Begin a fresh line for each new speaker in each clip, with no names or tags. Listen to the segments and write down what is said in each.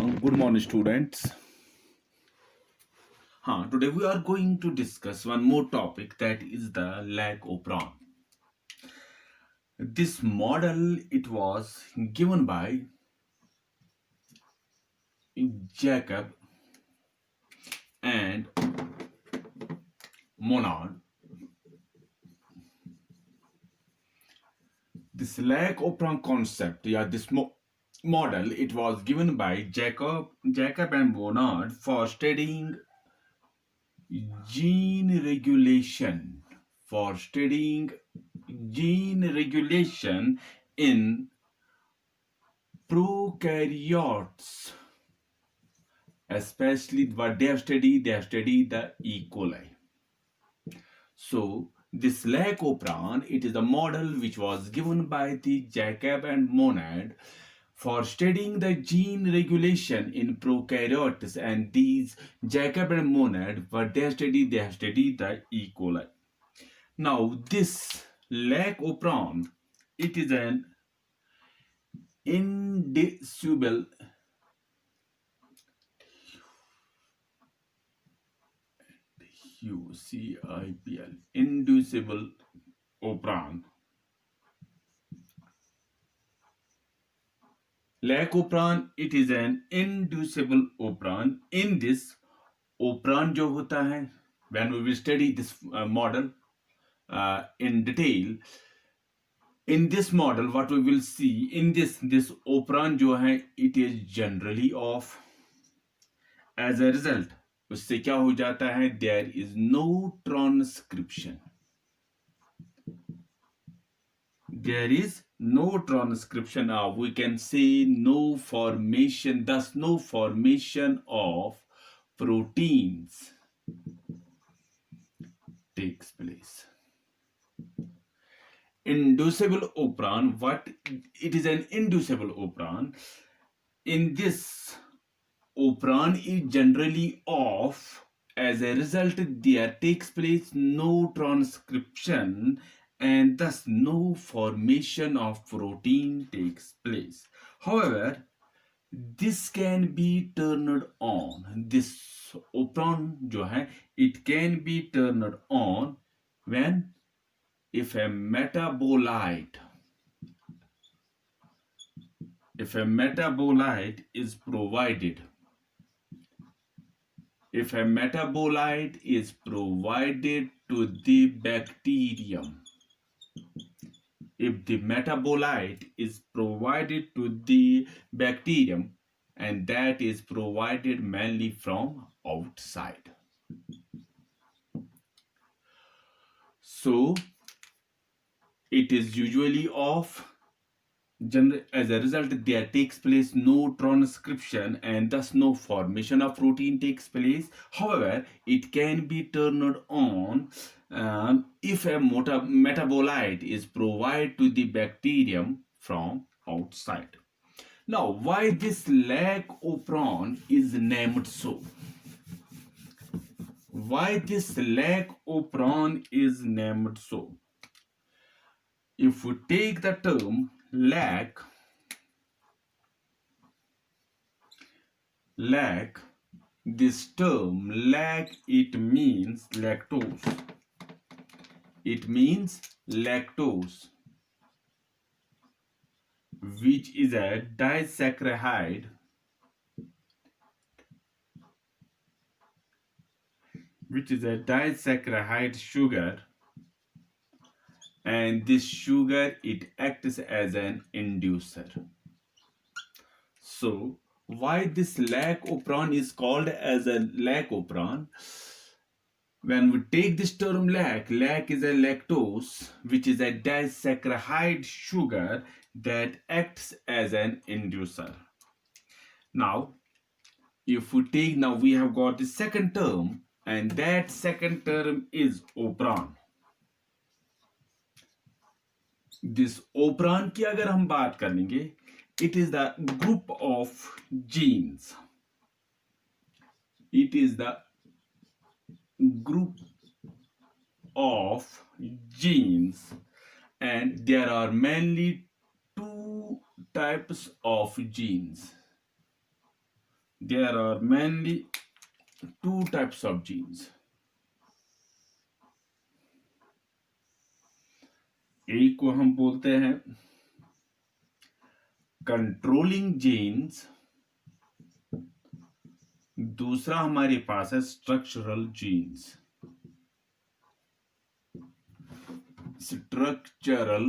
Good morning, students. Today we are going to discuss one more topic, that is the lag Operon. This model, it was given by Jacob and Monod. This lag Operon concept, this model, it was given by Jacob and Monod for studying gene regulation. For studying gene regulation in prokaryotes, especially what they have studied the E. coli. So this Lac-Operon, it is a model which was given by the Jacob and Monod for studying the gene regulation in prokaryotes, and these Jacob and Monod, what they have studied the E. coli. Now this Lac-Operon, it is an indissoluble UCIPL, inducible operon. Lac-Operon, it is an inducible operon. In this operon जो होता है, when we will study this model in detail, in this model what we will see, in this operon जो है, it is generally off. As a result, उससे क्या हो जाता है, there is no transcription. There is no transcription of, we can say no formation, thus no formation of proteins takes place. Inducible operon, what it is, an inducible operon. In this, operon is generally off. As a result, there takes place no transcription, and thus no formation of protein takes place. However, this can be turned on. This operon जो है, it can be turned on when, if a metabolite is provided. If a metabolite is provided to the bacterium, if the metabolite is provided to the bacterium, and that is provided mainly from outside. So it is usually off. As a result, there takes place no transcription, and thus no formation of protein takes place. However, it can be turned on if a metabolite is provided to the bacterium from outside. Now, why this Lac-Operon is named so? Why this Lac-Operon is named so? If we take the term lac, this term lac, it means lactose. It means lactose, which is a disaccharide, sugar, and this sugar, it acts as an inducer. So why this Lac-Operon is called as a Lac-Operon? When we take this term lac is a lactose, which is a disaccharide sugar that acts as an inducer. Now, if we take, now we have got the second term, and that second term is operon. This operon की अगर हम बात करेंगे, it is the group of genes. It is the group of genes, and there are mainly two types of genes. there are mainly two types of genes. एक को हम बोलते हैं कंट्रोलिंग जीन्स, दूसरा हमारे पास है structural genes. Structural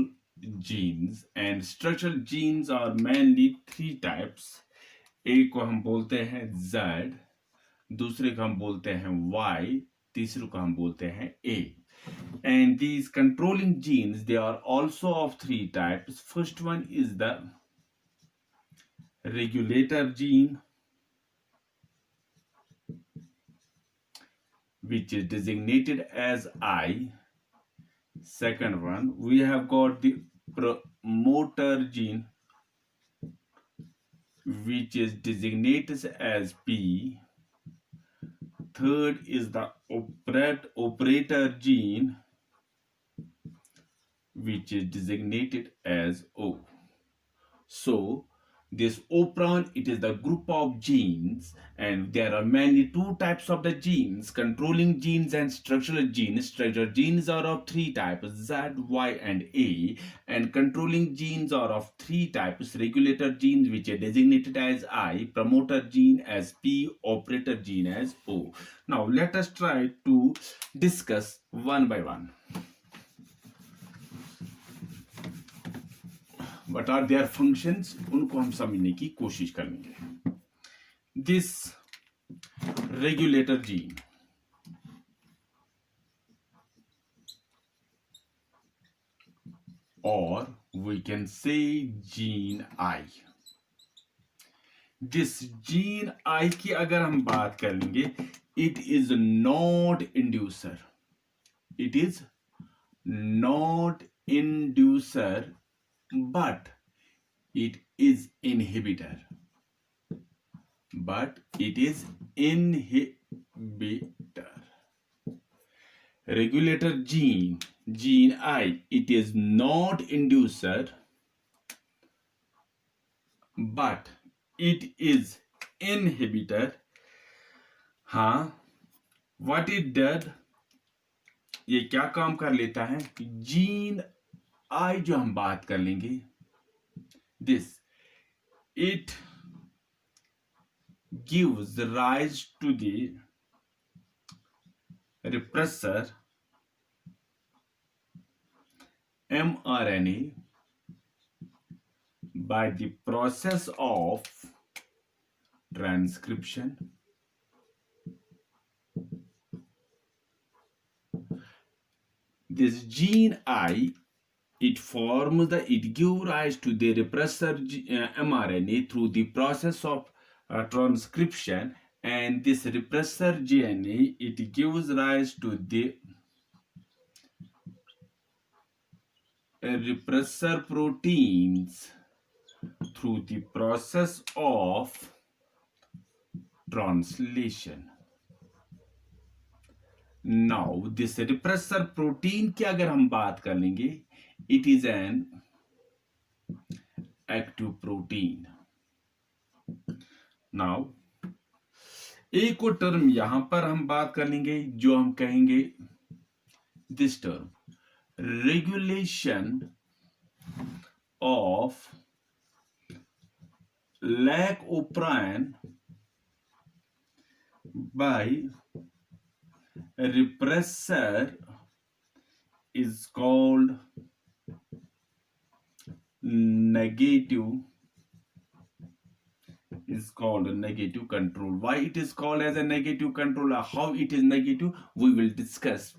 genes and structural genes are mainly three types. एक को हम बोलते हैं Z, दूसरे को हम बोलते हैं Y, तीसरे को हम बोलते हैं A. And these controlling genes, they are also of three types. First one is the regulator gene, which is designated as I. Second one, we have got the promoter gene, which is designated as P. Third is the operator gene, which is designated as O. So this Operon, it is the group of genes, and there are mainly two types of the genes, controlling genes and structural genes. Structural genes are of three types, Z, Y, and A, and controlling genes are of three types, regulator genes, which are designated as I, promoter gene as P, operator gene as O. Now let us try to discuss one by one. What are their functions? उनको हम समझने की कोशिश करेंगे. This regulator gene, or we can say gene I. This gene I की अगर हम बात करेंगे, it is not inducer. It is not inducer, but it is inhibitor. But it is inhibitor. Regulator gene, gene I, it is not inducer, but it is inhibitor. हाँ, what it did, ये क्या काम कर लेता है? Gene I जो हम बात कर लेंगे, this, it gives rise to the repressor mRNA by the process of transcription. This gene I, it gives rise to the repressor mRNA through the process of transcription, and this repressor DNA, it gives rise to the repressor proteins through the process of translation. Now this repressor protein की अगर हम बात कर लेंगे, it is an active protein. Now एक और term यहां पर हम बात कर लेंगे जो हम कहेंगे this term, regulation of lac operon by repressor is called negative control. Why it is called as a negative control, or how it is negative, we will discuss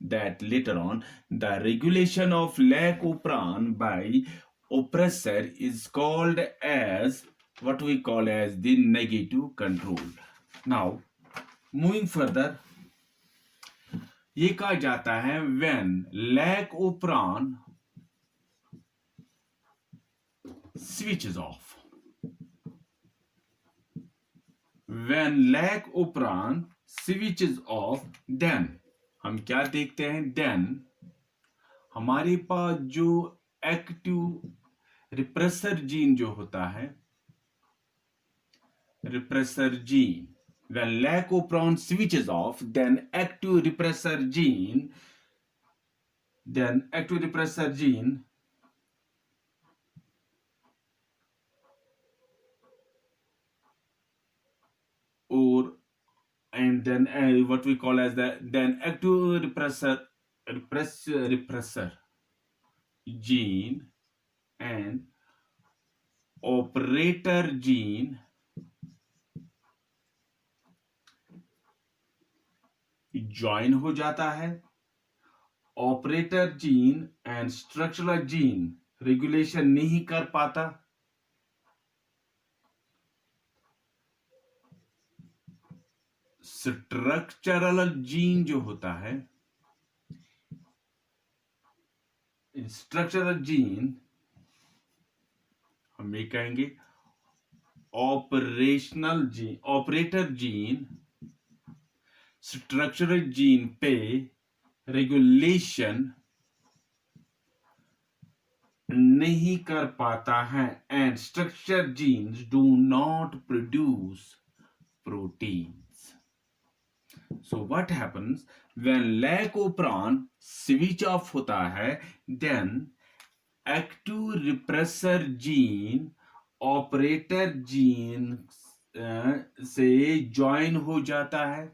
that later on. The regulation of lac operon by oppressor is called as what we call as the negative control. Now moving further, ये कहा जाता है when lac operon switches off. When lac operon switches off, then हम क्या देखते हैं? Then हमारे पास जो एक्टिव रिप्रेसर जीन जो होता है, repressor gene. When lac operon switches off, then active repressor gene or and then what we call as the then active repressor gene and operator gene join हो जाता है. Operator gene and structural gene regulation नहीं कर पाता. Structural gene जो होता है, structural gene हम ये कहेंगे ऑपरेटर जीन स्ट्रक्चरल जीन पे रेगुलेशन नहीं कर पाता है and structure genes do not produce proteins. So what happens when lac operon switch off होता है, then active repressor gene operator gene से join हो जाता है.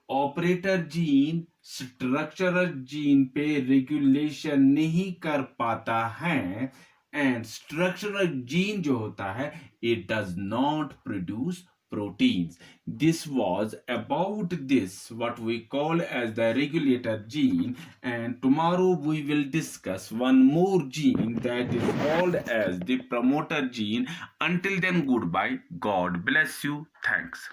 ऑपरेटर जीन स्ट्रक्चरल जीन पे रेगुलेशन नहीं कर पाता है एंड स्ट्रक्चरल जीन जो होता है it does not produce proteins. This was about this what we call as the regulator gene, and tomorrow we will discuss one more gene that is called as the promoter gene. Until then, goodbye. God bless you. Thanks.